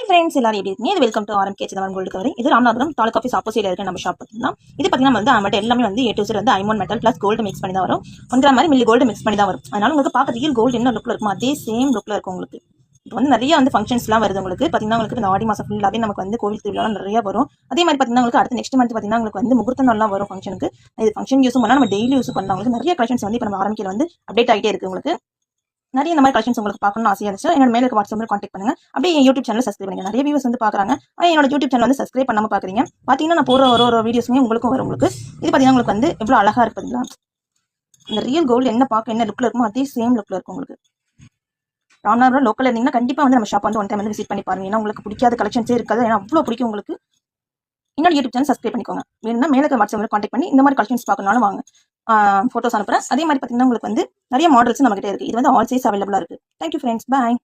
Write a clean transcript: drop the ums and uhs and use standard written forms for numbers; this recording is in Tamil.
ஃப்ரெண்ட்ஸ் எல்லாரும் எப்படி இருக்கீங்க? Welcome to RMK Chidambaram gold covering. இது ராமநாதபுரம் தாலுகா ஆஃபீஸ் ஆப்போசிட்ல இருக்க நம்ம ஷாப் பார்த்தீங்கன்னா இது பார்த்தீங்கன்னா வந்து நம்மகிட்ட எல்லாமே வந்து A to Z வந்து ஐமோன் மெட்டல் பிளஸ் கோல்டு மிக்ஸ் பண்ணி தான் வரும். 1 மாதிரி மில்லி கோல்டு மிக்ஸ் பண்ணி தான் வரும். அதனால உங்களுக்கு பார்க்க ரியல் கோல்டு என்ன லுக்ல இருக்கும் அதே சேம் லுக்ல இருக்கும் உங்களுக்கு. இப்போ வந்து நிறைய வந்து ஃபங்க்ஷன்ஸ்லாம் வருது உங்களுக்கு. பார்த்தீங்கன்னா உங்களுக்கு இந்த ஆடி மாதம் ஃபுல்லாகவே நமக்கு வந்து கோவில் திருவிழாலாம் நிறைய வரும். அதே மாதிரி பார்த்தீங்கன்னா உங்களுக்கு அடுத்த நெக்ஸ்ட் மந்த் பார்த்தீங்கன்னா உங்களுக்கு வந்து முகூர்த்த நாள்லாம் வரும் ஃபங்க்ஷனுக்கு. இது ஃபங்க்ஷன் யூஸும் பண்ணால் நம்ம டெய்லி யூஸ் பண்ணலாம். உங்களுக்கு நிறைய கலெக்ஷன்ஸ் வந்து இப்போ நம்ம ஆரம்பிக்கல வந்து அப்டேட் ஆகிட்டே இருக்குது உங்களுக்கு. நிறைய இந்த மாதிரி கலெக்ஷன்ஸ் உங்களுக்கு பார்க்கணும்னு ஆசையாக இருந்துச்சு என்னோட மேலுக்கு வாட்ஸ்அப்பில் கான்டெக்ட் பண்ணுங்க. அப்படியே என் யூடியூப் சேனல் சப்ஸ்கிரைப் பண்ணுங்க. நிறைய வியூஸ் வந்து பார்க்குறாங்க, ஆனால் என்னோட யூடியூப் சேனல் வந்து சப்ஸ்கிரைப் பண்ணாமல் பார்க்குறீங்க. பார்த்தீங்கன்னா நான் போகிற ஒரு வீடியோஸுமே உங்களுக்கும் வரும். உங்களுக்கு இது பார்த்தீங்கன்னா உங்களுக்கு வந்து எவ்வளோ அழகாக இருக்குதுங்களா? இந்த ரியல் கோல்டு என்ன பார்க்க என்ன லுக்கில் இருக்குமோ அதே சேம் லுக்கில் இருக்கும் உங்களுக்கு. ராமநாதபுரம் லோக்கல் இருந்தீங்கன்னா கண்டிப்பாக வந்து நம்ம ஷாப் வந்து ஒன் டைம் வந்து விசிட் பண்ணி பாருங்க. ஏன்னா உங்களுக்கு பிடிக்காத கலெக்ஷன்ஸே இருக்காது. ஏன்னா அவ்வளோ பிடிக்கும் உங்களுக்கு. என்னோட யூடியூப் சேனல் சப்ஸ்கிரைப் பண்ணிக்கோங்க. வேணும்னா மேலுக்கு வாட்ஸ்அப்பில் கான்டெக்ட் பண்ணி இந்த மாதிரி கலெக்ஷன்ஸ் பார்க்கணும்னாலும் வாங்க. ஃபோட்டோஸ் அனுப்புகிறேன். அதே மாதிரி பார்த்தீங்கன்னா உங்களுக்கு வந்து நிறைய மாடல்ஸ் நம்மகிட்ட இருக்குது. இது வந்து ஆல் சைஸ் அவைலபிளாக இருக்குது. தேங்க்யூ ஃப்ரெண்ட்ஸ், பாய்.